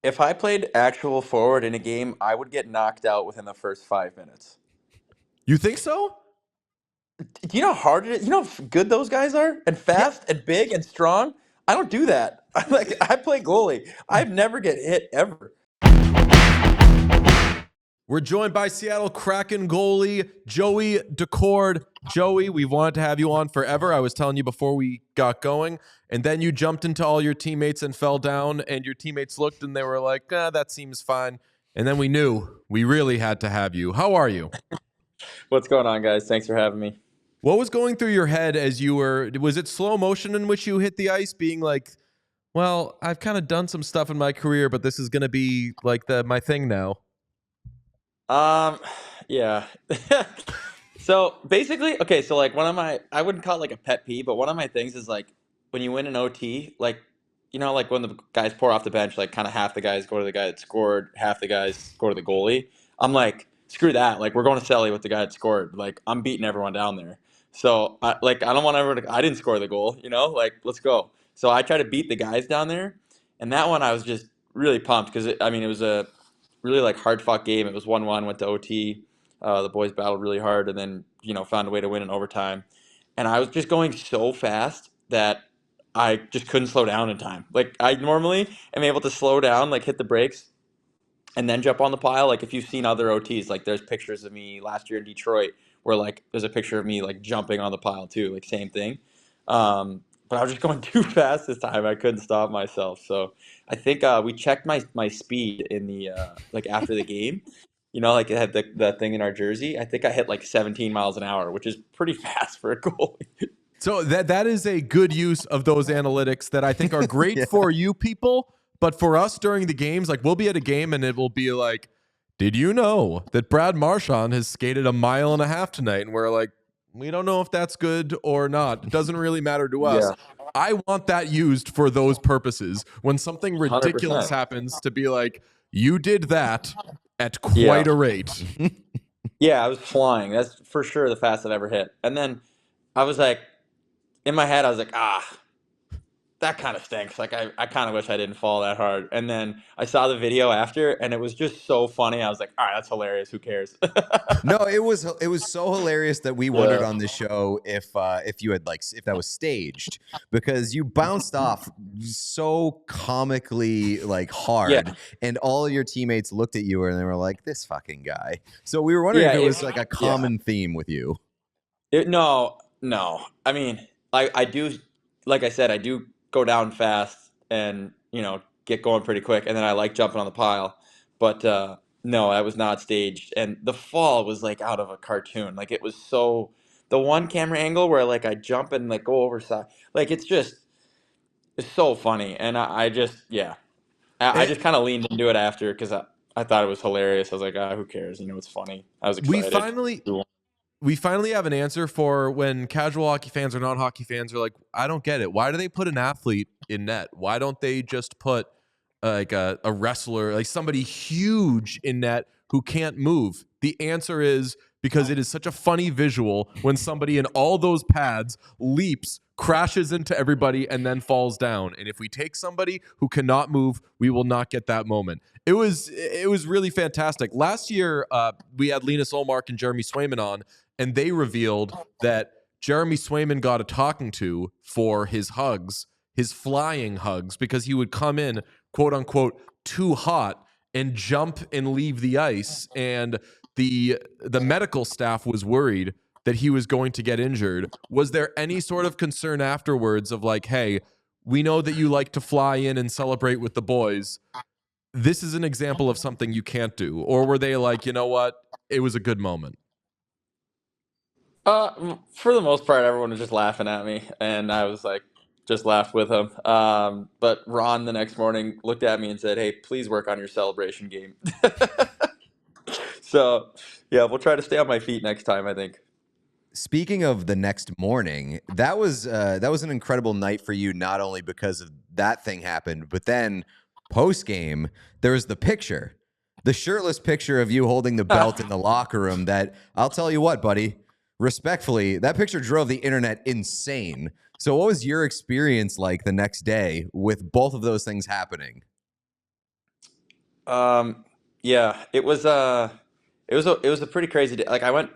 If I played actual forward in a game, I would get knocked out within the first 5 minutes. You think so? Do you know how hard it is? You know how good those guys are? And Yeah. fast and big and strong? I don't do that. I play goalie. I've never get hit ever. We're joined by Seattle Kraken goalie Joey Daccord. Joey, we've wanted to have you on forever. I was telling you before we got going, and then you jumped into all your teammates and fell down, and your teammates looked and they were like, that seems fine. And then we knew we really had to have you. How are you? What's going on, guys? Thanks for having me. What was going through your head as you was it slow motion in which you hit the ice, being like, well, I've kind of done some stuff in my career, but this is going to be like my thing now? Yeah. So basically, okay, so like I wouldn't call it like a pet peeve, but one of my things is like when you win an OT, like, like when the guys pour off the bench, like kind of half the guys go to the guy that scored, half the guys go to the goalie. I'm like, screw that. Like, we're going to Selly with the guy that scored. Like, I'm beating everyone down there. So, I don't want everyone I didn't score the goal, like, let's go. So I try to beat the guys down there. And that one I was just really pumped because, it was a really like hard fought game. It was 1-1, went to OT. The boys battled really hard and then, found a way to win in overtime. And I was just going so fast that I just couldn't slow down in time. Like, I normally am able to slow down, like hit the brakes and then jump on the pile. Like, if you've seen other OTs, like there's pictures of me last year in Detroit where like there's a picture of me like jumping on the pile too, like same thing. But I was just going too fast this time. I couldn't stop myself. So I think we checked my speed in the like after the game. Like it had the thing in our jersey. I think I hit like 17 miles an hour, which is pretty fast for a goalie. So that is a good use of those analytics that I think are great Yeah. for you people, but for us during the games, like we'll be at a game and it will be like, did you know that Brad Marchand has skated 1.5 miles tonight? And we're like, we don't know if that's good or not. It doesn't really matter to us. Yeah. I want that used for those purposes. When something ridiculous 100%. happens, to be like, you did that at Yeah. quite a rate. Yeah, I was flying. That's for sure the fastest I've ever hit. And then I was like, in my head, I was like, that kind of stinks. Like, I kind of wish I didn't fall that hard. And then I saw the video after, and it was just so funny. I was like, all right, that's hilarious. Who cares? No, it was so hilarious that we wondered on the show if you had if that was staged, because you bounced off so comically like hard, Yeah. and all your teammates looked at you and they were like, "This fucking guy." So we were wondering Yeah, if it was like a common theme with you. No. I mean, I do, like I said, I do go down fast and, get going pretty quick. And then I like jumping on the pile. But no, I was not staged. And the fall was like out of a cartoon. Like, it was the one camera angle where like I jump and like go over side. Like, it's so funny. And I just, yeah. I just kind of leaned into it after because I thought it was hilarious. I was like, who cares? It's funny. I was excited. We finally have an answer for when casual hockey fans or non-hockey fans are like, I don't get it. Why do they put an athlete in net? Why don't they just put like a wrestler, like somebody huge in net who can't move? The answer is because it is such a funny visual when somebody in all those pads leaps, crashes into everybody, and then falls down. And if we take somebody who cannot move, we will not get that moment. It was really fantastic. Last year, we had Linus Olmark and Jeremy Swayman on, and they revealed that Jeremy Swayman got a talking to for his hugs, his flying hugs, because he would come in, quote unquote, too hot and jump and leave the ice. And the medical staff was worried that he was going to get injured. Was there any sort of concern afterwards of like, hey, we know that you like to fly in and celebrate with the boys. This is an example of something you can't do? Or were they like, you know what? It was a good moment. For the most part, everyone was just laughing at me, and I was like, just laughed with him. But Ron the next morning looked at me and said, "Hey, please work on your celebration game." So, yeah, we'll try to stay on my feet next time, I think. Speaking of the next morning, that was an incredible night for you, not only because of that thing happened, but then post game there was the picture, the shirtless picture of you holding the belt in the locker room. That, I'll tell you what, buddy, respectfully, that picture drove the internet insane. So what was your experience like the next day with both of those things happening? Yeah, it was a pretty crazy day. Like I went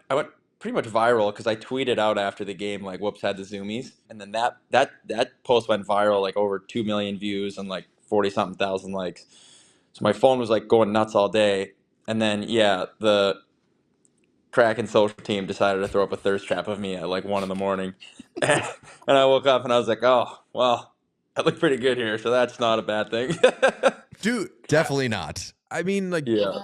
pretty much viral because I tweeted out after the game like whoops had the zoomies, and then that post went viral like over 2 million views and like 40 something thousand likes. So my phone was like going nuts all day, and then yeah, the Kraken social team decided to throw up a thirst trap of me at like 1 in the morning, and I woke up and I was like, oh well, I look pretty good here, so that's not a bad thing. Dude, Definitely not. I mean, like, Yeah.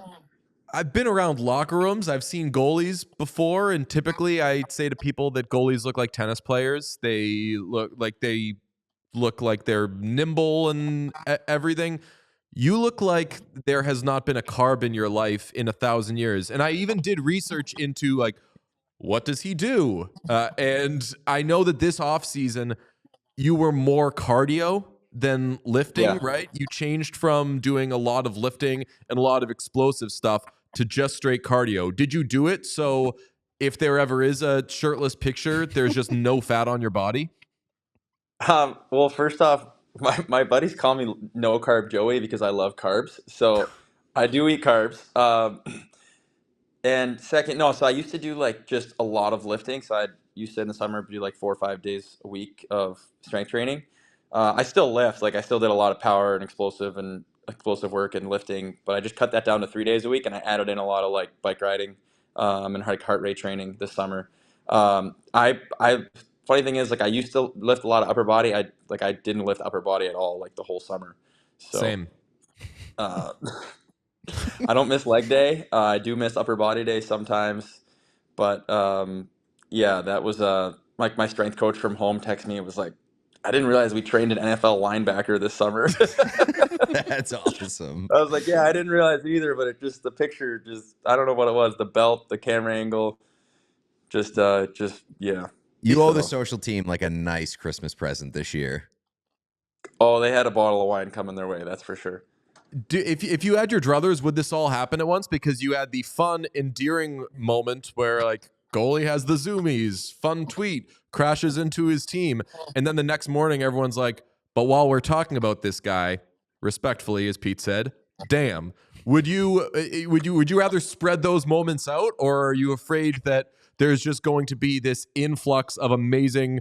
I've been around locker rooms. I've seen goalies before, and typically I say to people that goalies look like tennis players. They look like they're nimble and everything. You look like there has not been a carb in your life in 1,000 years. And I even did research into like, what does he do? And I know that this off season you were more cardio than lifting, Yeah. right? You changed from doing a lot of lifting and a lot of explosive stuff to just straight cardio. Did you do it so if there ever is a shirtless picture, there's just no fat on your body? Well, first off, my buddies call me no carb Joey because I love carbs. So I do eat carbs. And second, no, so I used to do like just a lot of lifting. So I used to in the summer do like 4 or 5 days a week of strength training. I still lift, like I still did a lot of power and explosive work and lifting, but I just cut that down to 3 days a week and I added in a lot of like bike riding, and like heart rate training this summer. I funny thing is like I used to lift a lot of upper body. I didn't lift upper body at all like the whole summer. So Same. uh, I don't miss leg day. I do miss upper body day sometimes, but yeah, that was like my strength coach from home texted me. It was like, I didn't realize we trained an NFL linebacker this summer. That's awesome. I was like, yeah, I didn't realize either, but it just the picture just I don't know what it was, the belt, the camera angle, just yeah. You owe the So social team like a nice Christmas present this year. oh, they had a bottle of wine coming their way, that's for sure. If you had your druthers, would this all happen at once? Because you had the fun, endearing moment where like goalie has the zoomies, fun tweet, crashes into his team, and then the next morning everyone's like, "But while we're talking about this guy, respectfully, as Pete said, damn." Would you rather spread those moments out, or are you afraid that there's just going to be this influx of amazing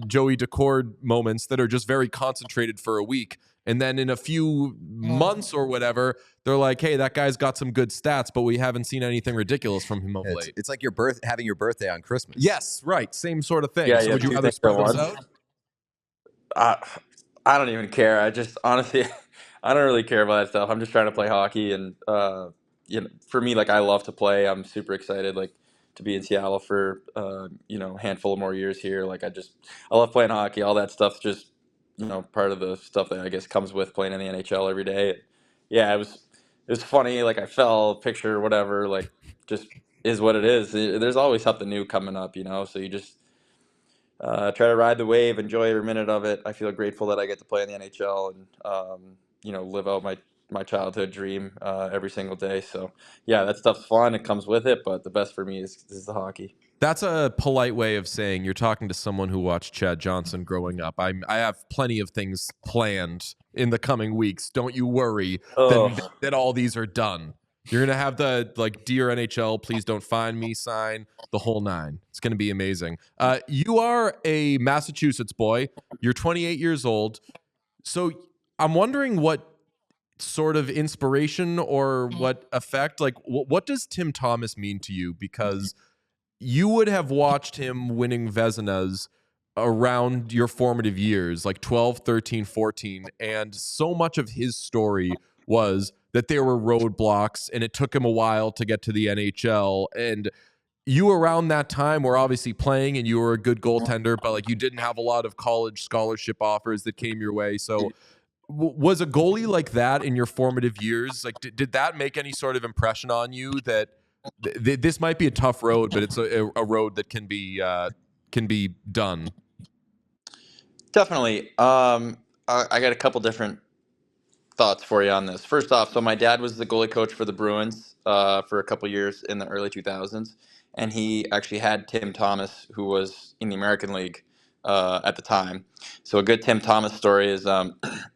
Joey Daccord moments that are just very concentrated for a week? And then in a few months or whatever, they're like, hey, that guy's got some good stats, but we haven't seen anything ridiculous from him of It's, late. it's like having your birthday on Christmas. Yes, right. Same sort of thing. Yeah, So yeah, would you two rather things at spread those once. out? I, I don't even care. I just honestly, I don't really care about that stuff. I'm just trying to play hockey, and for me, like I love to play. I'm super excited, like to be in Seattle for a handful of more years here. Like I love playing hockey. All that stuff's just part of the stuff that I guess comes with playing in the NHL every day. Yeah, it was funny. Like I fell, picture, whatever. Like just is what it is. There's always something new coming up, so you just try to ride the wave, enjoy every minute of it. I feel grateful that I get to play in the NHL and live out my childhood dream every single day. So yeah, that stuff's fun. It comes with it, but the best for me is the hockey. That's a polite way of saying you're talking to someone who watched Chad Johnson growing up. I have plenty of things planned in the coming weeks. Don't you worry Oh, that all these are done. You're gonna have the like Dear NHL, please don't find me sign, the whole nine. It's gonna be amazing. You are a Massachusetts boy. You're 28 years old. So I'm wondering what sort of inspiration or what effect, like what does Tim Thomas mean to you? Because you would have watched him winning Vezinas around your formative years, like 12, 13, 14. And so much of his story was that there were roadblocks and it took him a while to get to the NHL. And you around that time were obviously playing and you were a good goaltender, but like you didn't have a lot of college scholarship offers that came your way. So was a goalie like that in your formative years? Like, did that make any sort of impression on you that this might be a tough road, but it's a road that can be done? definitely. I got a couple different thoughts for you on this. First off, so my dad was the goalie coach for the Bruins for a couple years in the early 2000s, and he actually had Tim Thomas, who was in the American League at the time. So a good Tim Thomas story is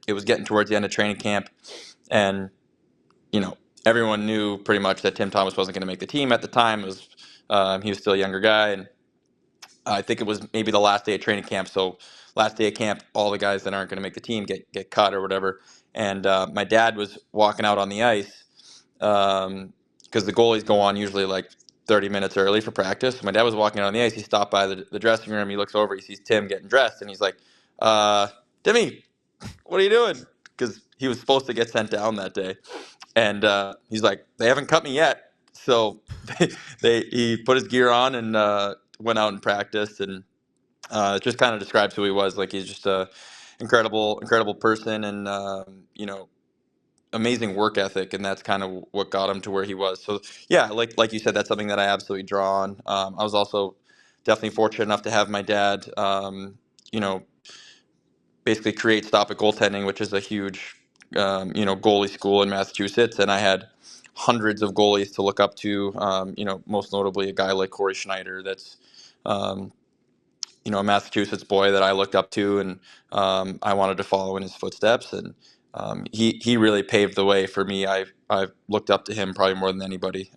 it was getting towards the end of training camp, and you know, everyone knew pretty much that Tim Thomas wasn't going to make the team at the time. It was he was still a younger guy, and I think it was maybe the last day of training camp. So last day of camp, all the guys that aren't going to make the team get cut or whatever. And my dad was walking out on the ice because the goalies go on usually like 30 minutes early for practice. My dad was walking out on the ice. He stopped by the dressing room. He looks over. He sees Tim getting dressed, and he's like, "Timmy, what are you doing?" Because he was supposed to get sent down that day, and he's like, "They haven't cut me yet." So he put his gear on and went out and practiced, and it just kind of describes who he was. Like, he's just a incredible person, and amazing work ethic, and that's kind of what got him to where he was. So yeah, like you said, that's something that I absolutely draw on. I was also definitely fortunate enough to have my dad, you know, basically create Stop It Goaltending, which is a huge, goalie school in Massachusetts, and I had hundreds of goalies to look up to. Most notably a guy like Corey Schneider, that's um, a Massachusetts boy that I looked up to, and I wanted to follow in his footsteps. And he really paved the way for me. I've looked up to him probably more than anybody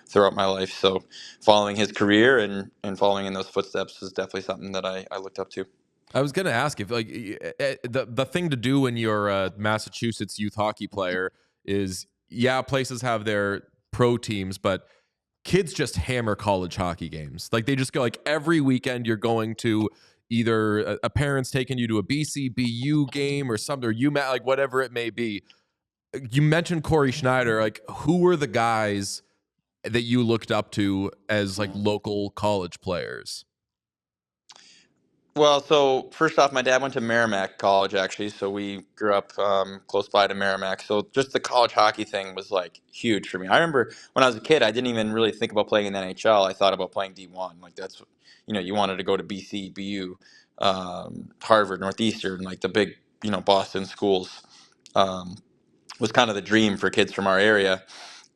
throughout my life. So following his career and following in those footsteps is definitely something that I looked up to. I was gonna ask if the thing to do when you're a Massachusetts youth hockey player is, yeah, places have their pro teams, but kids just hammer college hockey games. Like, they just go, like, every weekend you're going to either a parent's taking you to a BCBU game or something, or UMass, like whatever it may be. You mentioned Corey Schneider. Like, who were the guys that you looked up to as like local college players? Well, so first off, my dad went to Merrimack College, actually, so we grew up close by to Merrimack. So just the college hockey thing was like huge for me. I remember when I was a kid, I didn't even really think about playing in the NHL. I thought about playing D1. Like, that's, you wanted to go to BC, BU, Harvard, Northeastern, like the big, Boston schools, um, was kind of the dream for kids from our area.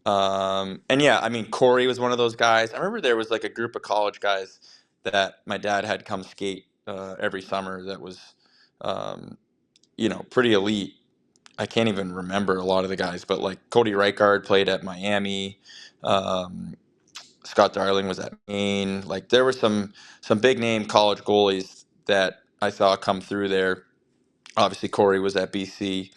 And yeah, I mean, Corey was one of those guys. I remember there was like a group of college guys that my dad had come skate every summer that was, um, pretty elite. I can't even remember a lot of the guys, but like Cody Reichard played at Miami. Um, Scott Darling was at Maine. Like, there were some big name college goalies that I saw come through there. Obviously, Corey was at BC,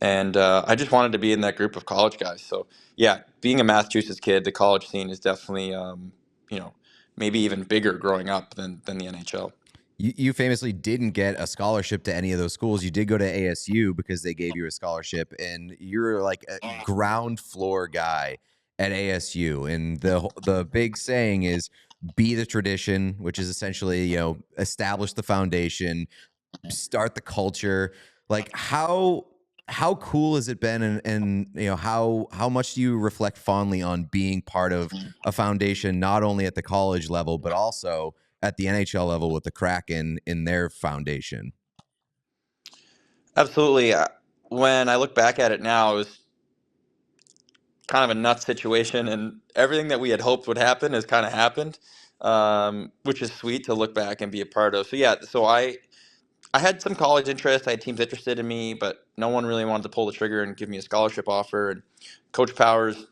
and I just wanted to be in that group of college guys. So yeah, being a Massachusetts kid, the college scene is definitely maybe even bigger growing up than the NHL. You famously didn't get a scholarship to any of those schools. You did go to ASU because they gave you a scholarship, and you're like a ground floor guy at ASU. And the big saying is, be the tradition, which is essentially, establish the foundation, start the culture. Like, how cool has it been, and how much do you reflect fondly on being part of a foundation, not only at the college level but also at the NHL level with the Kraken in their foundation? Absolutely. When I look back at it now, it was kind of a nuts situation, and everything that we had hoped would happen has kind of happened, which is sweet to look back and be a part of. So yeah, so I had some college interest. I had teams interested in me, but no one really wanted to pull the trigger and give me a scholarship offer. And Coach Powers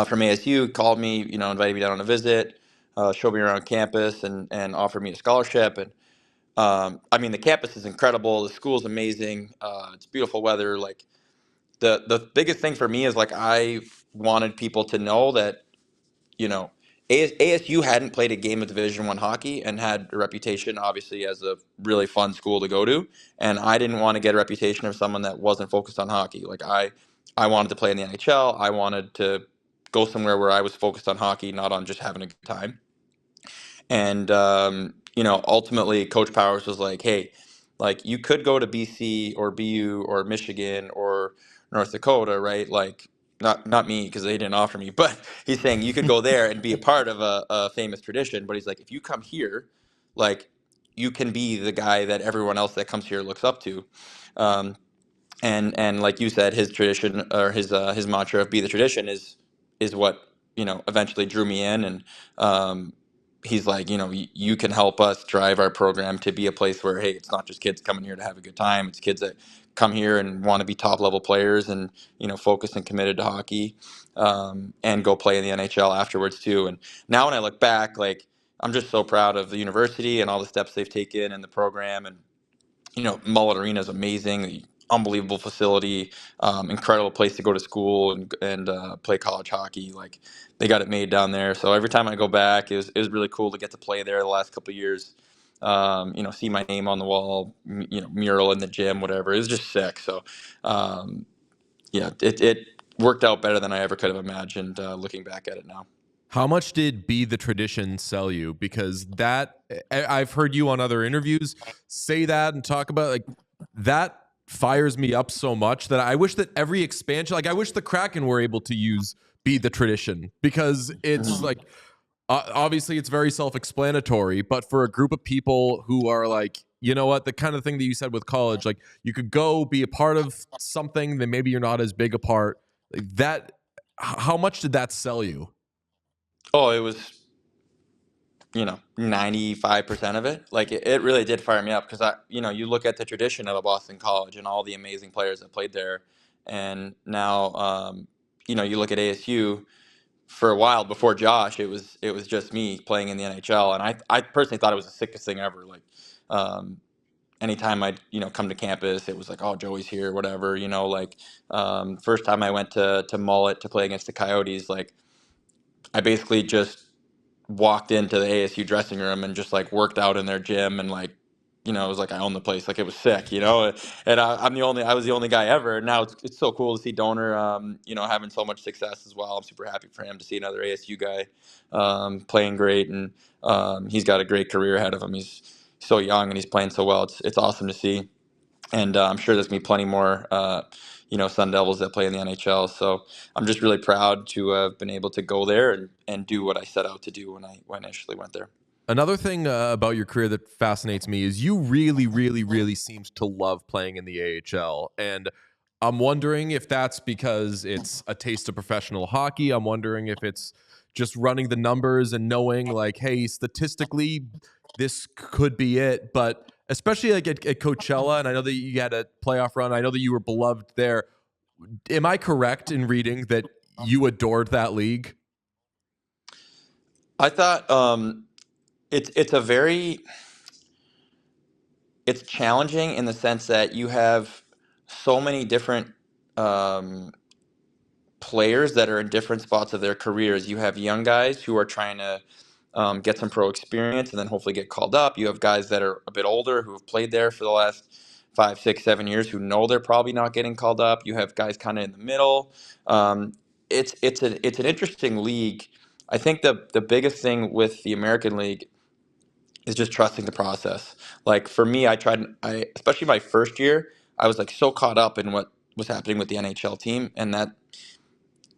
from ASU called me, invited me down on a visit, showed me around campus, and offered me a scholarship. And I mean, the campus is incredible. The school's amazing. It's beautiful weather. Like, the biggest thing for me is, like, I wanted people to know that, you know ASU hadn't played a game of Division I hockey and had a reputation, obviously, as a really fun school to go to. And I didn't want to get a reputation of someone that wasn't focused on hockey. Like, I wanted to play in the NHL. I wanted to go somewhere where I was focused on hockey, not on just having a good time. And ultimately, Coach Powers was like, "Hey, like, you could go to BC or BU or Michigan or North Dakota, right? Like, not me, because they didn't offer me, but he's saying you could go there and be a part of a famous tradition. But he's like, if you come here, like, you can be the guy that everyone else that comes here looks up to." Um, and like you said, his tradition, or his mantra of "be the tradition" is what eventually drew me in. And he's like, you can help us drive our program to be a place where, hey, it's not just kids coming here to have a good time. It's kids that come here and want to be top level players and, focused and committed to hockey, and go play in the NHL afterwards too. And now when I look back, like, I'm just so proud of the university and all the steps they've taken and the program. And, Mullet Arena is amazing, unbelievable facility, incredible place to go to school and play college hockey. Like, they got it made down there. So every time I go back, it was really cool to get to play there the last couple of years. See my name on the wall, mural in the gym, whatever. It was just sick. So, yeah, it worked out better than I ever could have imagined, looking back at it now. How much did Be the Tradition sell you? Because I've heard you on other interviews say that and talk about, like, that fires me up so much that I wish that every expansion, like, I wish the Kraken were able to use Be the Tradition, because it's like, obviously it's very self-explanatory, but for a group of people who are like, you know what, the kind of thing that you said with college, like, you could go be a part of something that maybe you're not as big a part, like that. How much did that sell you? Oh, it was, 95% of it. Like, it really did fire me up because you look at the tradition of a Boston college and all the amazing players that played there. And now, you look at ASU. For a while before Josh, it was just me playing in the NHL. And I personally thought it was the sickest thing ever. Like, um, anytime I'd, come to campus, it was like, oh, Joey's here, whatever, like, first time I went to Mullet to play against the Coyotes, like, I basically just walked into the ASU dressing room and just like worked out in their gym and like, it was like I owned the place. Like, it was sick, and I was the only guy ever. And now it's so cool to see Donor, having so much success as well. I'm super happy for him to see another ASU guy, playing great. And, he's got a great career ahead of him. He's so young and he's playing so well. It's awesome to see. And, I'm sure there's gonna be plenty more, Sun Devils that play in the NHL. So I'm just really proud to have been able to go there and do what I set out to do when I initially went there. Another thing about your career that fascinates me is you really, really, really seemed to love playing in the AHL. And I'm wondering if that's because it's a taste of professional hockey. I'm wondering if it's just running the numbers and knowing, like, hey, statistically, this could be it. But especially like at Coachella, and I know that you had a playoff run, I know that you were beloved there. Am I correct in reading that you adored that league? I thought, it's a very it's challenging in the sense that you have so many different, um, players that are in different spots of their careers. You have young guys who are trying to, get some pro experience and then hopefully get called up. You have guys that are a bit older who have played there for the last 5, 6, 7 years who know they're probably not getting called up. You have guys kind of in the middle. Um, it's an interesting league. I think the biggest thing with the American League is just trusting the process. Like, for me, I especially my first year, I was like so caught up in what was happening with the NHL team, and that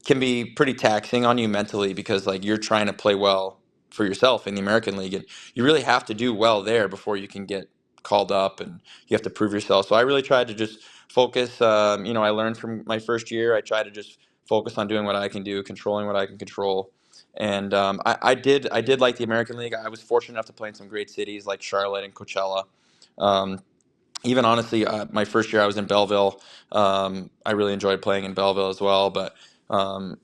can be pretty taxing on you mentally because like you're trying to play well for yourself in the American League, and you really have to do well there before you can get called up, and you have to prove yourself. So I really tried to just focus. I learned from my first year. I tried to just focus on doing what I can do, controlling what I can control. And, I did like the American League. I was fortunate enough to play in some great cities like Charlotte and Coachella. Um, Even honestly, my first year I was in Belleville. I really enjoyed playing in Belleville as well. But, um,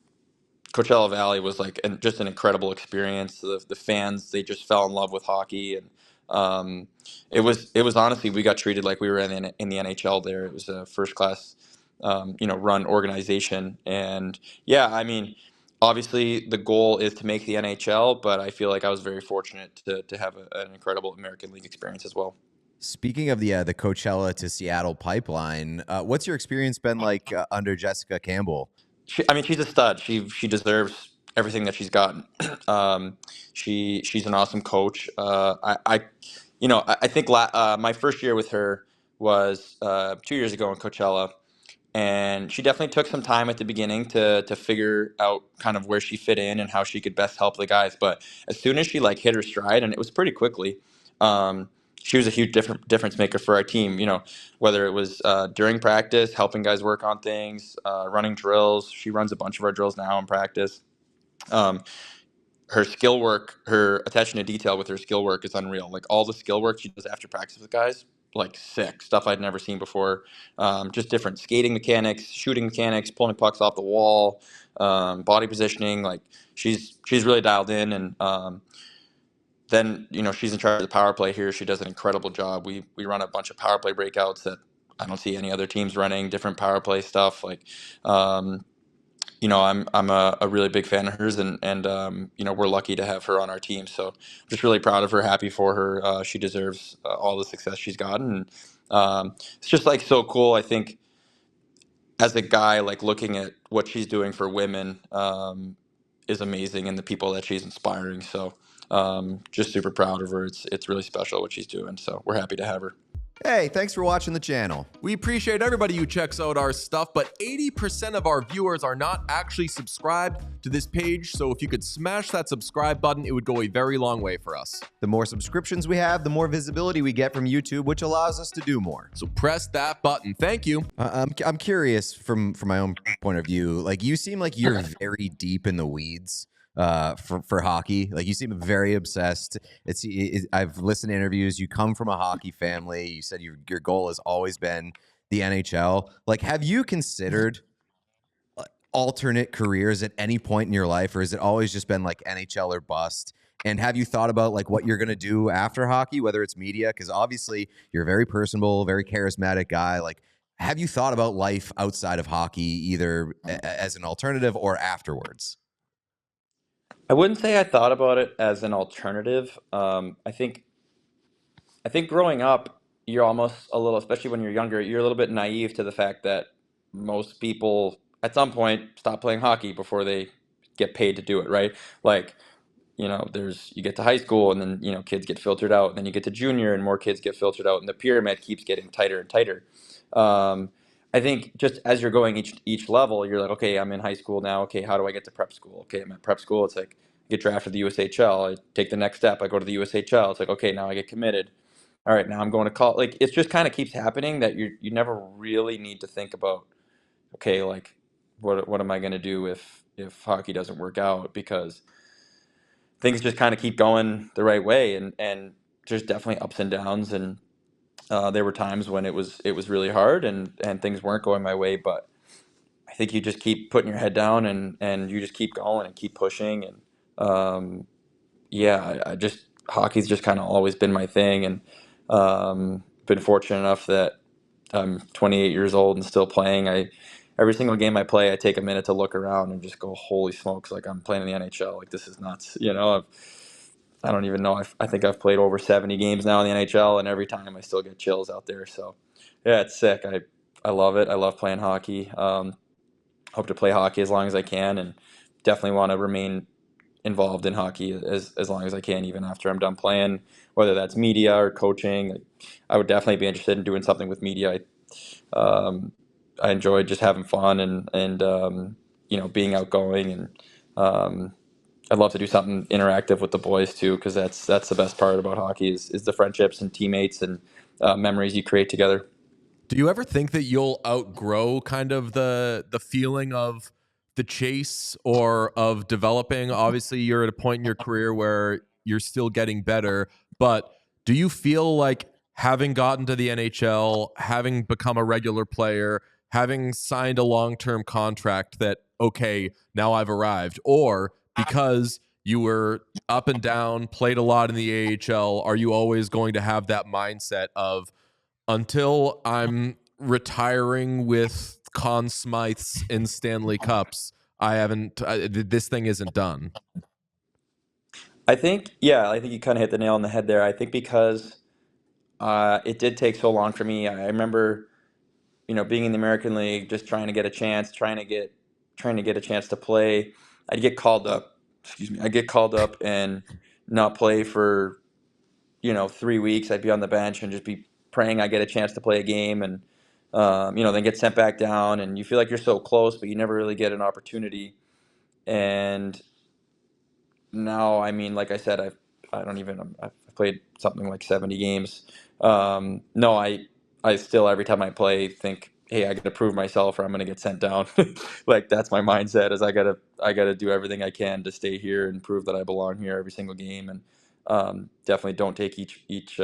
Coachella Valley was like just an incredible experience. The fans, they just fell in love with hockey, and, um, it was honestly, we got treated like we were in the NHL there. It was a first class, run organization. And yeah, I mean, obviously the goal is to make the NHL, but I feel like I was very fortunate to have an incredible American League experience as well. Speaking of the Coachella to Seattle pipeline, what's your experience been like under Jessica Campbell? I mean, she's a stud. She deserves everything that she's gotten. Um, she's an awesome coach. I think my first year with her was, 2 years ago in Coachella, and she definitely took some time at the beginning to figure out kind of where she fit in and how she could best help the guys. But as soon as she like hit her stride, and it was pretty quickly, um, she was a huge difference maker for our team. Whether it was, during practice, helping guys work on things, running drills. She runs a bunch of our drills now in practice. Um, Her skill work, her attention to detail with her skill work is unreal. Like, all the skill work she does after practice with guys, like sick stuff I'd never seen before. Just different skating mechanics, shooting mechanics, pulling pucks off the wall, body positioning. Like she's really dialed in, and then she's in charge of the power play here. She does an incredible job. We run a bunch of power play breakouts that I don't see any other teams running. Different power play stuff. Like, I'm a really big fan of hers, and we're lucky to have her on our team. So I'm just really proud of her. Happy for her. She deserves all the success she's gotten. And it's just like so cool. I think as a guy, like looking at what she's doing for women is amazing, and the people that she's inspiring. So just super proud of her. It's really special what she's doing. So we're happy to have her. Hey, thanks for watching the channel. We appreciate everybody who checks out our stuff, but 80% of our viewers are not actually subscribed to this page, so if you could smash that subscribe button, it would go a very long way for us. The more subscriptions we have, the more visibility we get from YouTube, which allows us to do more. So press that button. Thank you. I'm curious from my own point of view. Like, you seem like you're very deep in the weeds for hockey. Like, you seem very obsessed. I've listened to interviews. You come from a hockey family. You said your goal has always been the NHL. Like, have you considered alternate careers at any point in your life, or has it always just been like NHL or bust? And have you thought about like what you're going to do after hockey, whether it's media? Because obviously you're a very personable, very charismatic guy. Like, have you thought about life outside of hockey, either as an alternative or afterwards? I wouldn't say I thought about it as an alternative. I think growing up, you're almost a little, especially when you're younger, you're a little bit naive to the fact that most people at some point stop playing hockey before they get paid to do it, right? Like, you get to high school, and then, kids get filtered out, and then you get to junior and more kids get filtered out, and the pyramid keeps getting tighter and tighter. Um, I think just as you're going each level, you're like, okay, I'm in high school now. Okay, how do I get to prep school? Okay, I'm at prep school. It's like I get drafted to the USHL. I take the next step. I go to the USHL. It's like, okay, now I get committed. All right, now I'm going to college. Like, it just kind of keeps happening that you never really need to think about, okay, like what am I going to do if hockey doesn't work out, because things just kind of keep going the right way, and there's definitely ups and downs, and there were times when it was really hard, and things weren't going my way, but I think you just keep putting your head down, and you just keep going and keep pushing, and yeah, I just hockey's just kind of always been my thing, and been fortunate enough that I'm 28 years old and still playing. Every single game I play, I take a minute to look around and just go, holy smokes, like I'm playing in the NHL. Like, this is nuts. I don't even know. I think I've played over 70 games now in the NHL, and every time I still get chills out there. So, yeah, it's sick. I love it. I love playing hockey. Hope to play hockey as long as I can, and definitely want to remain involved in hockey as long as I can, even after I'm done playing, whether that's media or coaching. I would definitely be interested in doing something with media. I enjoy just having fun, and being outgoing, and I'd love to do something interactive with the boys too, because that's the best part about hockey is the friendships and teammates and memories you create together. Do you ever think that you'll outgrow kind of the feeling of the chase or of developing? Obviously, you're at a point in your career where you're still getting better, but do you feel like having gotten to the NHL, having become a regular player, having signed a long-term contract that, okay, now I've arrived, or because you were up and down, played a lot in the AHL, are you always going to have that mindset of, until I'm retiring with Conn Smythes and Stanley Cups, this thing isn't done? I think you kind of hit the nail on the head there. I think because it did take so long for me. I remember, being in the American League, just trying to get a chance, trying to get a chance to play. I'd get called up. Excuse me. I'd get called up and not play for 3 weeks. I'd be on the bench and just be praying I get a chance to play a game, and then get sent back down, and you feel like you're so close, but you never really get an opportunity. And now, I mean, like I said, I've played something like 70 games. No, I still, every time I play, think, hey, I got to prove myself or I'm going to get sent down. Like, that's my mindset, is I got to do everything I can to stay here and prove that I belong here every single game. And definitely don't take each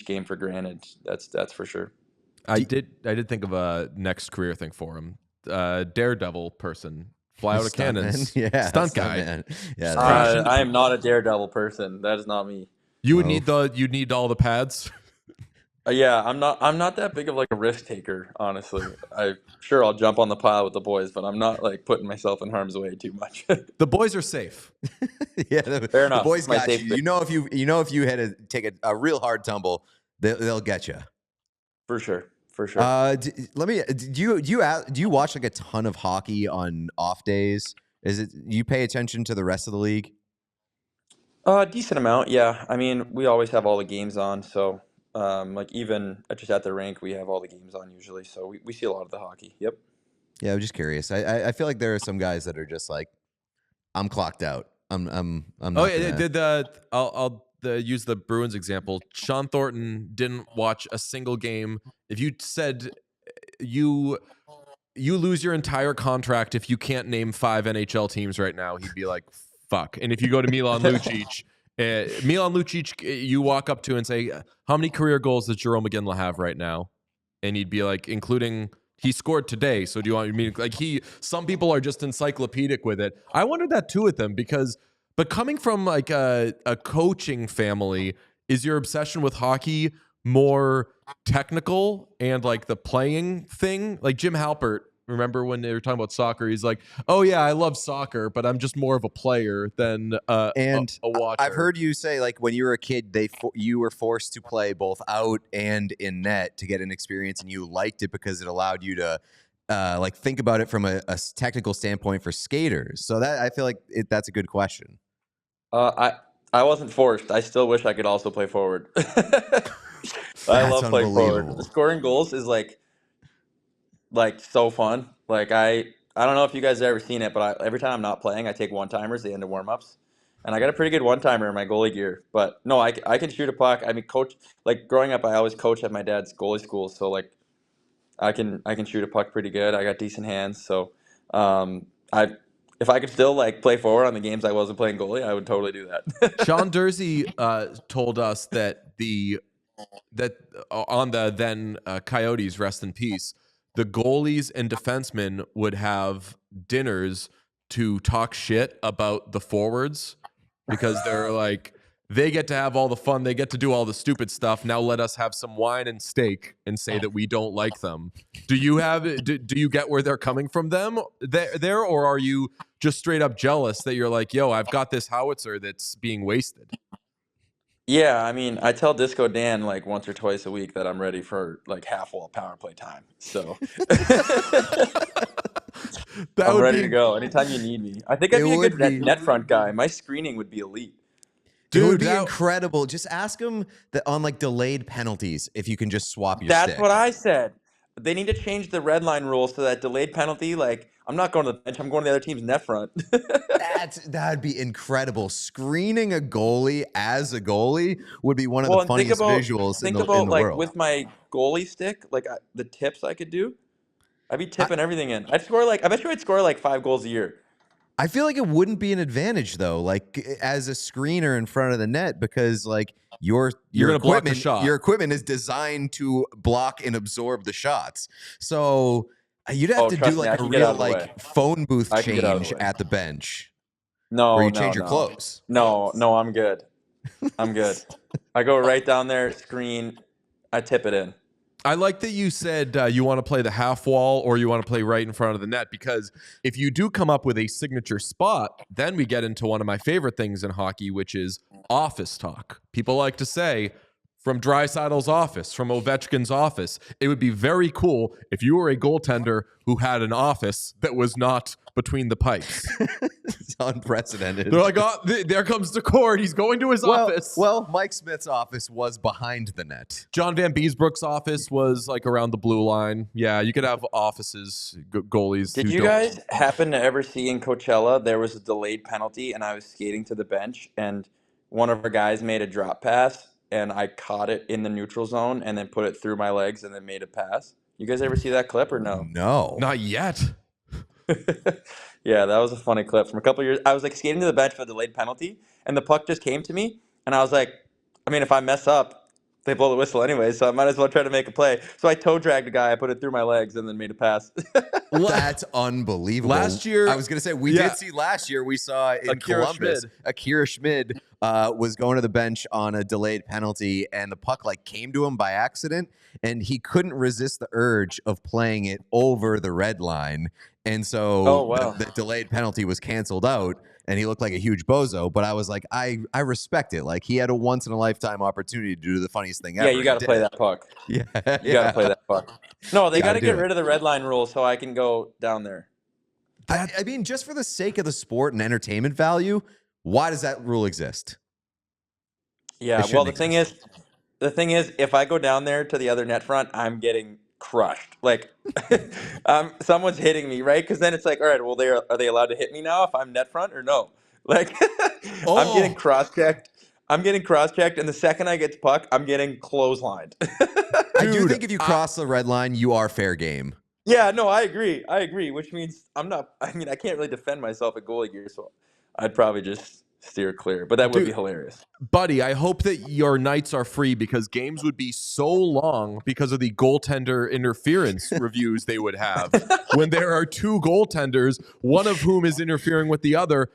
game for granted. That's for sure. I did think of a next career thing for him. Daredevil person, fly out of cannons, Yeah, stunt guy. man. Yeah, Crash into I am not a daredevil person. That is not me. You would you'd need all the pads. Yeah, I'm not that big of like a risk taker, honestly. I'll jump on the pile with the boys, but I'm not like putting myself in harm's way too much. The boys are safe. Yeah, Fair the enough. boys My got safe you. space. You know if you had to take a real hard tumble, they'll get you. For sure. Do you watch like a ton of hockey on off days? Do you pay attention to the rest of the league? Decent amount, yeah. I mean, we always have all the games on, so like even just at the rink, we have all the games on usually, so we see a lot of the hockey. Yep. Yeah, I'm just curious. I feel like there are some guys that are just like, I'm clocked out. I'm not. Oh yeah, I'll use the Bruins example. Sean Thornton didn't watch a single game. If you said you lose your entire contract if you can't name 5 NHL teams right now, he'd be like, fuck. And if you go to Milan Lucic, you walk up to and say, how many career goals does Jarome Iginla have right now? And he'd be like, including he scored today. So do you want me to, like, some people are just encyclopedic with it. I wondered that too with them but coming from like a coaching family, is your obsession with hockey more technical and like the playing thing? Like Jim Halpert, remember when they were talking about soccer? He's like, oh yeah, I love soccer, but I'm just more of a player than a watcher. I've heard you say like when you were a kid, you were forced to play both out and in net to get an experience, and you liked it because it allowed you to like think about it from a technical standpoint for skaters. So that I feel like that's a good question. I wasn't forced. I still wish I could also play forward. I love playing forward. The scoring goals is like so fun. Like I don't know if you guys have ever seen it, but every time I'm not playing, I take one-timers at the end of warm-ups. And I got a pretty good one-timer in my goalie gear. But no, I can shoot a puck. I mean, coach, like growing up, I always coached at my dad's goalie school, so like I can shoot a puck pretty good. I got decent hands, so I if I could still like play forward on the games I wasn't playing goalie, I would totally do that. Sean Dursey told us that on the then Coyotes, rest in peace, the goalies and defensemen would have dinners to talk shit about the forwards because they're like, they get to have all the fun, they get to do all the stupid stuff. Now let us have some wine and steak and say that we don't like them. Do you get where they're coming from there, or are you just straight up jealous that you're like, yo, I've got this howitzer that's being wasted? Yeah, I mean, I tell Disco Dan like once or twice a week that I'm ready for like half wall power play time. So I'm ready to go anytime you need me. I think I'd be a good net front guy. My screening would be elite. Dude, it would be incredible. Just ask him that on like delayed penalties if you can just swap your stick. That's what I said. They need to change the red line rules so that delayed penalty, like I'm not going to the bench, I'm going to the other team's net front. That'd be incredible. Screening a goalie as a goalie would be one of the funniest visuals in the world. With my goalie stick, like the tips I could do, I'd be tipping everything in. I bet you I'd score like 5 goals a year. I feel like it wouldn't be an advantage though, like as a screener in front of the net, because like your equipment is designed to block and absorb the shots. So you'd have to do like a real like phone booth change at the bench. No, where you change your clothes. No, I'm good. I'm good. I go right down there, screen, I tip it in. I like that you said you want to play the half wall or you want to play right in front of the net, because if you do come up with a signature spot, then we get into one of my favorite things in hockey, which is office talk. People like to say, from Draisaitl's office, from Ovechkin's office, it would be very cool if you were a goaltender who had an office that was not between the pipes. It's unprecedented. They're like, oh, there comes Daccord. He's going to his office. Well, Mike Smith's office was behind the net. John Van Beesbrook's office was like around the blue line. Yeah, you could have offices, goalies. Did you guys happen to ever see in Coachella, there was a delayed penalty and I was skating to the bench and one of our guys made a drop pass and I caught it in the neutral zone and then put it through my legs and then made a pass? You guys ever see that clip or no? No. Not yet. Yeah, that was a funny clip from a couple of years. I was like skating to the bench for the delayed penalty, and the puck just came to me, And I was like, I mean, if I mess up, they blow the whistle anyway, so I might as well try to make a play. So I toe dragged a guy, I put it through my legs, and then made a pass. That's unbelievable. Last year, I was going to say, we yeah. did see last year, we saw in Akira Columbus, Schmid. Akira Schmid was going to the bench on a delayed penalty, and the puck like came to him by accident, and he couldn't resist the urge of playing it over the red line. And so Oh, wow. the delayed penalty was canceled out, and he looked like a huge bozo. But I was like, I respect it. Like, he had a once-in-a-lifetime opportunity to do the funniest thing ever. Yeah, you got to play that puck. Yeah, You got to play that puck. No, they got to do get it. rid of the red line rule so I can go down there. I mean, just for the sake of the sport and entertainment value, why does that rule exist? Yeah, well, the thing is, if I go down there to the other net front, I'm getting crushed. Like, someone's hitting me, right? Because then it's like, all right, well, are they allowed to hit me now if I'm net front or no? Like, I'm getting cross-checked. And the second I get the puck, I'm getting clotheslined. I do think if you cross the red line, you are fair game. Yeah, no, I agree. Which means I can't really defend myself at goalie gear, so I'd probably just steer clear. But that would be hilarious. Buddy, I hope that your nights are free because games would be so long because of the goaltender interference reviews they would have when there are two goaltenders, one of whom is interfering with the other,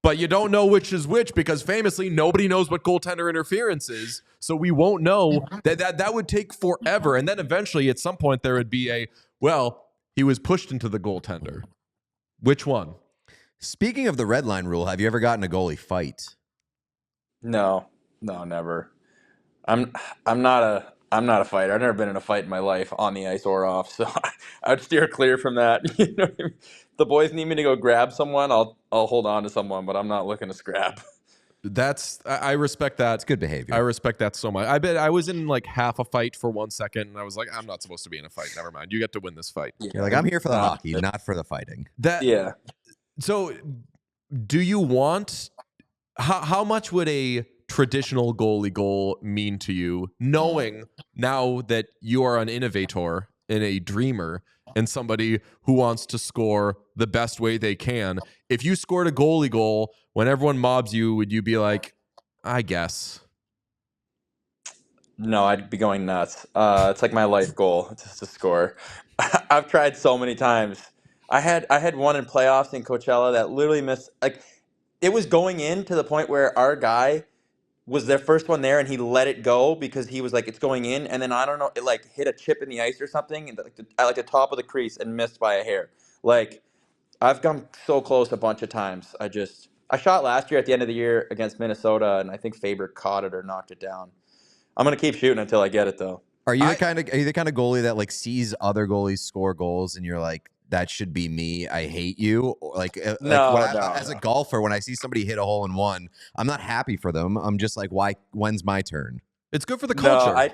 but you don't know which is which because famously nobody knows what goaltender interference is. So we won't know. That would take forever. And then eventually at some point there would be he was pushed into the goaltender. Which one? Speaking of the red line rule, have you ever gotten a goalie fight? No, never. I'm not a fighter. I've never been in a fight in my life on the ice or off, so I'd steer clear from that. You know what I mean? If the boys need me to go grab someone, I'll hold on to someone, but I'm not looking to scrap. I respect that. It's good behavior. I respect that so much. I bet I was in like half a fight for 1 second, and I was like, I'm not supposed to be in a fight. Never mind. You get to win this fight. Yeah. You're like, I'm here for the hockey, not for the fighting. Yeah. So, do you want? How much would a traditional goalie goal mean to you, knowing now that you are an innovator and a dreamer and somebody who wants to score the best way they can? If you scored a goalie goal when everyone mobs you, would you be like, I guess? No, I'd be going nuts. It's like my life goal, just to score. I've tried so many times. I had one in playoffs in Coachella that literally missed. Like, it was going in to the point where our guy was their first one there, and he let it go because he was like, it's going in, and then I don't know, it like hit a chip in the ice or something, and at the top of the crease and missed by a hair. Like, I've come so close a bunch of times. I shot last year at the end of the year against Minnesota, and I think Faber caught it or knocked it down. I'm gonna keep shooting until I get it, though. Are you the kind of goalie that like sees other goalies score goals and you're like, that should be me, I hate you? Or like, as a golfer, when I see somebody hit a hole in one, I'm not happy for them. I'm just like, when's my turn? It's good for the culture. No,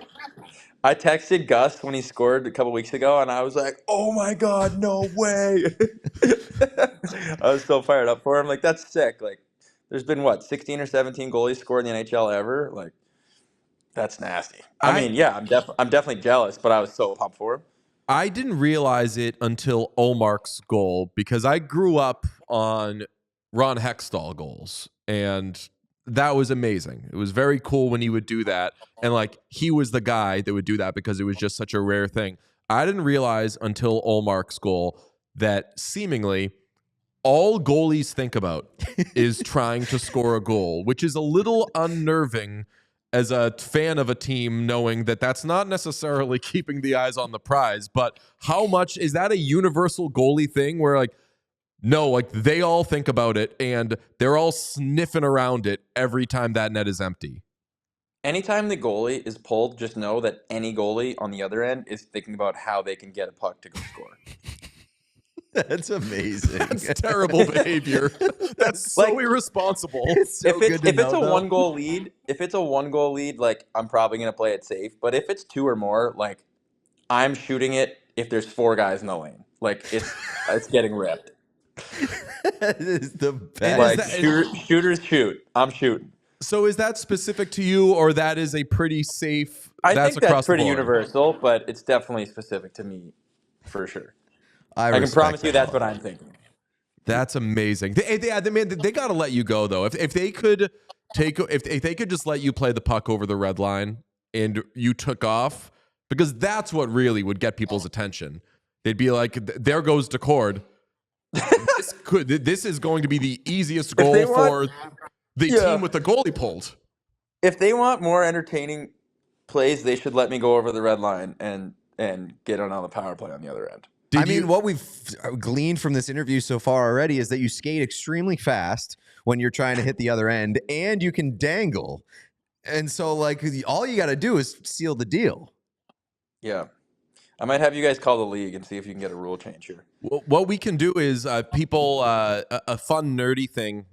I texted Gus when he scored a couple weeks ago, and I was like, oh my God, no way. I was so fired up for him. Like, that's sick. Like, there's been 16 or 17 goalies scored in the NHL ever. Like, that's nasty. I mean, yeah, I'm definitely jealous, but I was so pumped for him. I didn't realize it until Olmark's goal because I grew up on Ron Hextall goals, and that was amazing. It was very cool when he would do that, and like he was the guy that would do that because it was just such a rare thing. I didn't realize until Olmark's goal that seemingly all goalies think about is trying to score a goal, which is a little unnerving as a fan of a team, knowing that that's not necessarily keeping the eyes on the prize. But how much is that a universal goalie thing where like, no, like they all think about it and they're all sniffing around it every time that net is empty? Anytime the goalie is pulled, just know that any goalie on the other end is thinking about how they can get a puck to go score. That's amazing. That's terrible behavior. That's so irresponsible. It's so if it's a 1-goal lead, like I'm probably gonna play it safe. But if it's 2 or more, like I'm shooting it if there's 4 guys in the lane. Like it's getting ripped. That is the best. Like shooters shoot. I'm shooting. So is that specific to you, or that is a pretty safe? I think that's pretty the board? universal, but it's definitely specific to me, for sure. I can promise you that's what I'm thinking. That's amazing. They got to let you go though. If they could if they could just let you play the puck over the red line and you took off, because that's what really would get people's attention. They'd be like, there goes Daccord. This is going to be the easiest goal for the team with the goalie pulled. If they want more entertaining plays, they should let me go over the red line and get on the power play on the other end. I mean, what we've gleaned from this interview so far already is that you skate extremely fast when you're trying to hit the other end, and you can dangle. And so, like, all you got to do is seal the deal. Yeah. I might have you guys call the league and see if you can get a rule change here. What we can do is a fun nerdy thing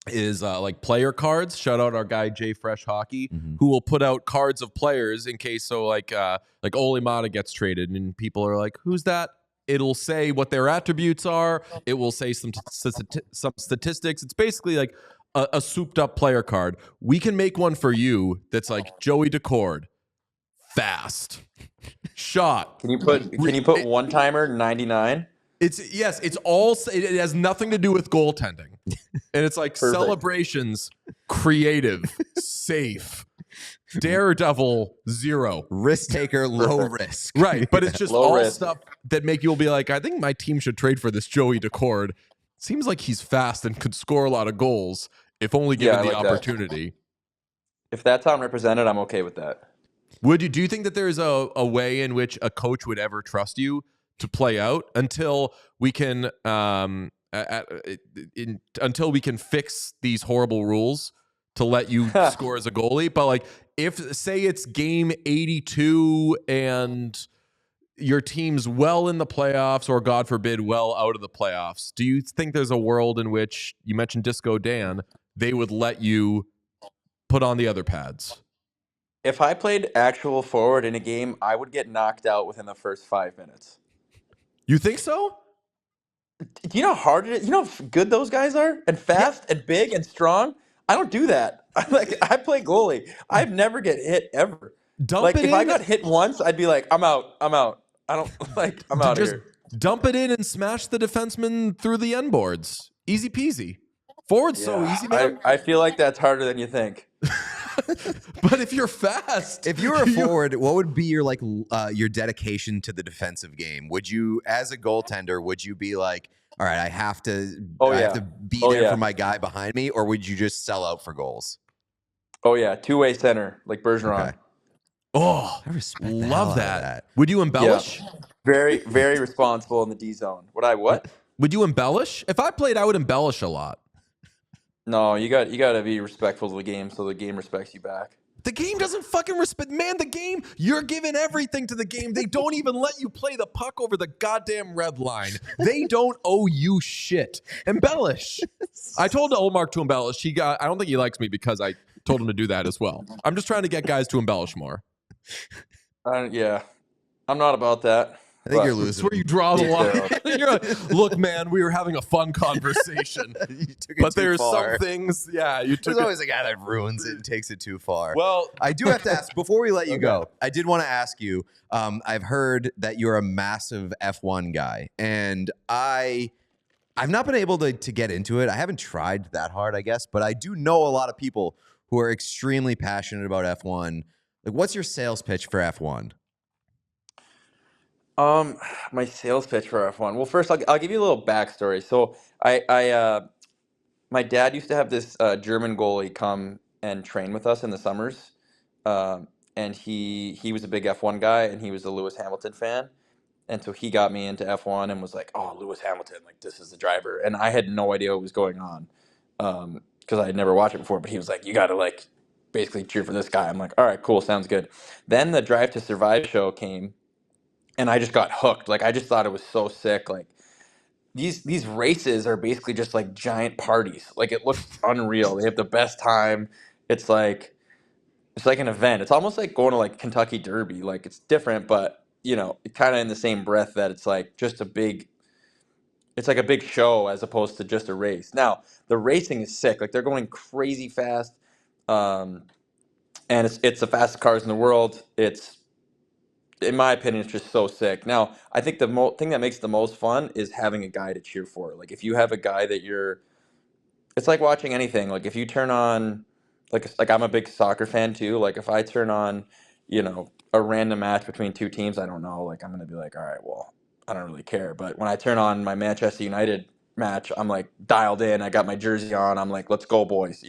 is like player cards. Shout out our guy Jay Fresh Hockey, who will put out cards of players in case. So like Ole Mata gets traded and people are like, who's that? It'll say what their attributes are. It will say some statistics. It's basically like a souped up player card. We can make one for you that's like Joey Daccord, fast, shot. Can you put one timer 99? It has nothing to do with goaltending. And it's like Perfect. celebrations, creative, safe, daredevil, 0. Risk taker, low risk. Right. But it's just Low all risk. stuff that make you'll be like, I think my team should trade for this Joey Daccord. Seems like he's fast and could score a lot of goals if only given I the like that. opportunity. If that's how I'm represented, I'm okay with that. Do you think that there's a way in which a coach would ever trust you to play out until we can until we can fix these horrible rules to let you score as a goalie? But like, if say it's game 82 and your team's well in the playoffs, or God forbid, well out of the playoffs, do you think there's a world in which, you mentioned Disco Dan, they would let you put on the other pads? If I played actual forward in a game, I would get knocked out within the first 5 minutes. You think so? Do you know how hard it is? You know how good those guys are? And fast and big and strong? I don't do that. I play goalie. I've never get hit ever. If I got hit once, I'd be like, I'm out. I don't I'm out of just here. dump it in and smash the defenseman through the end boards. Easy peasy. Forward's so easy, man. I feel like that's harder than you think. But if you're fast, If you were a forward, what would be your your dedication to the defensive game? Would you, as a goaltender, would you be like, all right, I have to be there for my guy behind me, or would you just sell out for goals? Oh yeah, two-way center like Bergeron. Okay. oh, I respect the love hell out of that. Would you embellish? Very, very responsible in the D zone. What? Would you embellish? If I played, I would embellish a lot. No, you got to be respectful to the game so the game respects you back. The game doesn't fucking respect, man. The game, you're giving everything to the game. They don't even let you play the puck over the goddamn red line. They don't owe you shit. Embellish. I told Olmark to embellish. I don't think he likes me because I told him to do that as well. I'm just trying to get guys to embellish more. Yeah, I'm not about that. I think you're That's losing. where you draw the line. You're like, look, man, we were having a fun conversation. You took it But too there's far. some things, you took There's it. always a guy that ruins it and takes it too far. Well, I do have to ask, before we let you go, I did want to ask you, I've heard that you're a massive F1 guy, and I've not been able to get into it. I haven't tried that hard, I guess, but I do know a lot of people who are extremely passionate about F1. Like, what's your sales pitch for F1? My sales pitch for F1. Well, first I'll give you a little backstory. So my dad used to have this German goalie come and train with us in the summers, and he was a big F1 guy, and he was a Lewis Hamilton fan, and so he got me into F1 and was like, "Oh, Lewis Hamilton, like this is the driver," and I had no idea what was going on, because I had never watched it before. But he was like, "You got to like basically cheer for this guy." I'm like, "All right, cool, sounds good." Then the Drive to Survive show came. And I just got hooked. Like I just thought it was so sick. Like these races are basically just like giant parties. Like it looks unreal. They have the best time. It's like an event. It's almost like going to like Kentucky Derby. Like it's different, but kind of in the same breath that it's like just it's like a big show as opposed to just a race. Now, the racing is sick. Like they're going crazy fast. And it's the fastest cars in the world. In my opinion, it's just so sick. Now, I think the thing that makes it the most fun is having a guy to cheer for. Like, if you have a guy that it's like watching anything. Like, if you turn on like I'm a big soccer fan too. Like if I turn on, a random match between two teams, I don't know, like I'm gonna be like, all right, well, I don't really care. But when I turn on my Manchester United match, I'm like dialed in. I got my jersey on. I'm like, let's go, boys.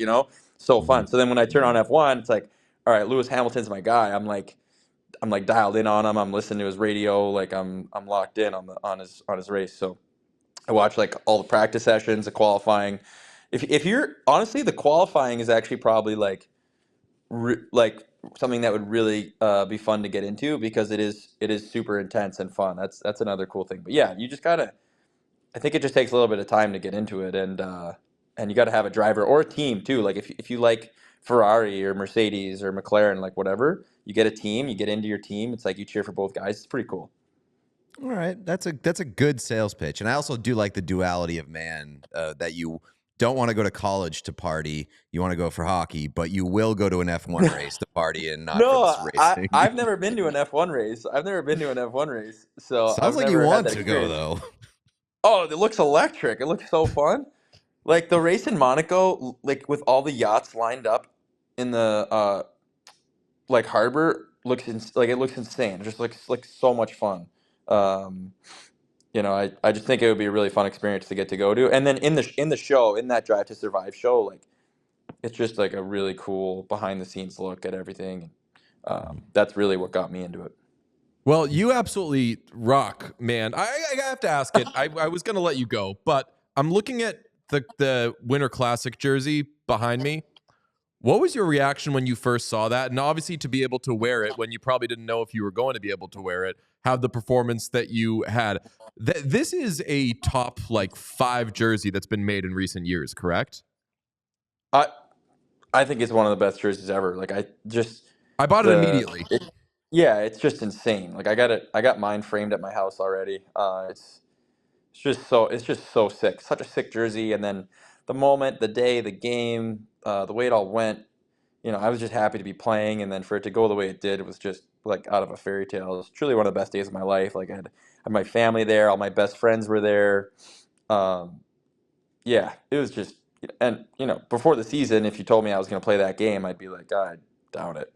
So fun. So then when I turn on F1, it's like, all right, Lewis Hamilton's my guy. I'm like dialed in on him. I'm listening to his radio. Like I'm locked in on his race. So I watch like all the practice sessions, the qualifying. If you're honestly, the qualifying is actually probably like something that would really be fun to get into because it is super intense and fun. That's another cool thing. But yeah, you just gotta. I think it just takes a little bit of time to get into it, and you got to have a driver or a team too. Like if you like Ferrari or Mercedes or McLaren, like whatever, you get a team, you get into your team. It's like you cheer for both guys. It's pretty cool. All right, that's a good sales pitch, and I also do like the duality of man that you don't want to go to college to party, you want to go for hockey, but you will go to an F1 race to party and not for No, this racing. I've never been to an F1 race. I've never been to an F1 race, so Sounds I've like you never had want that to go experience. though. Oh, it looks electric. It looks so fun. Like the race in Monaco, like with all the yachts lined up in the like harbor, like it looks insane. It just looks like so much fun. Um, I just think it would be a really fun experience to get to go to. And then in the show, in that Drive to Survive show, like it's just like a really cool behind the scenes look at everything. That's really what got me into it. Well, you absolutely rock, man. I have to ask it. I was going to let you go, but I'm looking at the Winter Classic jersey behind me. What was your reaction when you first saw that? And obviously to be able to wear it when you probably didn't know if you were going to be able to wear it, have the performance that you had. This is a top 5 jersey that's been made in recent years, correct? I think it's one of the best jerseys ever. Like I bought it immediately. Yeah, it's just insane. Like I got mine framed at my house already. It's just so sick. Such a sick jersey. And then the moment, the day, the game, the way it all went, I was just happy to be playing. And then for it to go the way it did, it was just like out of a fairy tale. It was truly one of the best days of my life. Like I had my family there, all my best friends were there. Um, yeah, it was just, and before the season, if you told me I was going to play that game, I'd be like, God, doubt it.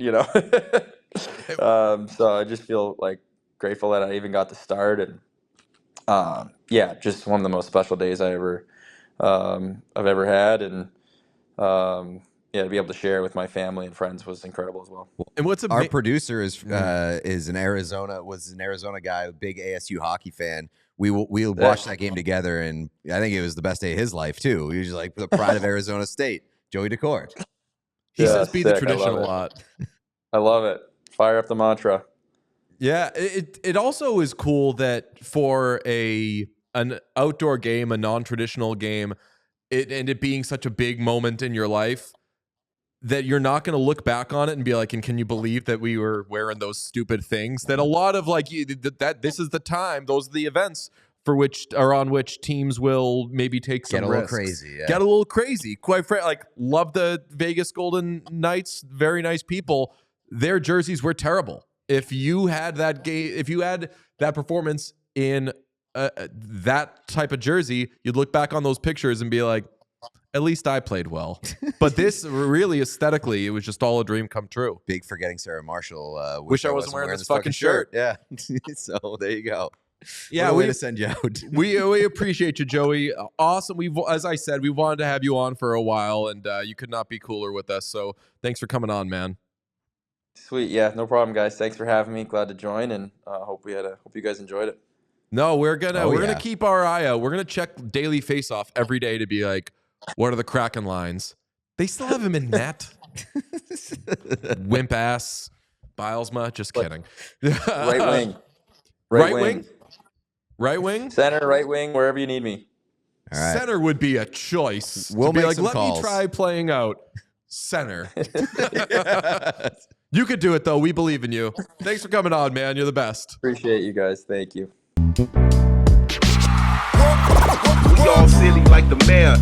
So I just feel like grateful that I even got to start, and yeah, just one of the most special days I've ever had, and yeah, to be able to share with my family and friends was incredible as well. And what's Our producer was an Arizona guy, a big ASU hockey fan. We watched that game together, and I think it was the best day of his life too. He was like the pride of Arizona State, Joey Daccord. He says be the sick. tradition a lot. I love it. Fire up the mantra. Yeah, it also is cool that for an outdoor game, a non-traditional game, it being such a big moment in your life, that you're not going to look back on it and be like, and can you believe that we were wearing those stupid things? That a lot of that this is the time, those are the events on which teams will maybe take some Get a little risks. crazy. Yeah. Get a little crazy. Quite frankly, love the Vegas Golden Knights, very nice people. Their jerseys were terrible. If you had that game, if you had that performance in that type of jersey, you'd look back on those pictures and be like, at least I played well. But this really aesthetically, it was just all a dream come true. Big forgetting Sarah Marshall. Wish I wasn't wearing this fucking shirt. Yeah. So there you go. Yeah, what a way to send you out. we appreciate you, Joey. Awesome. As I said, we wanted to have you on for a while, and you could not be cooler with us. So thanks for coming on, man. Sweet. Yeah, no problem, guys. Thanks for having me. Glad to join, and hope you guys enjoyed it. No, we're gonna keep our eye out. We're gonna check Daily Faceoff every day to be like, what are the Kraken lines? They still have him in net. Wimp ass Bilesma. Just kidding. Right wing. Right wing? Center, right wing, wherever you need me. All right. Center would be a choice. We'll to be make like, some let calls. me try playing out center. You could do it, though. We believe in you. Thanks for coming on, man. You're the best. Appreciate you guys. Thank you. We all silly like the mayor.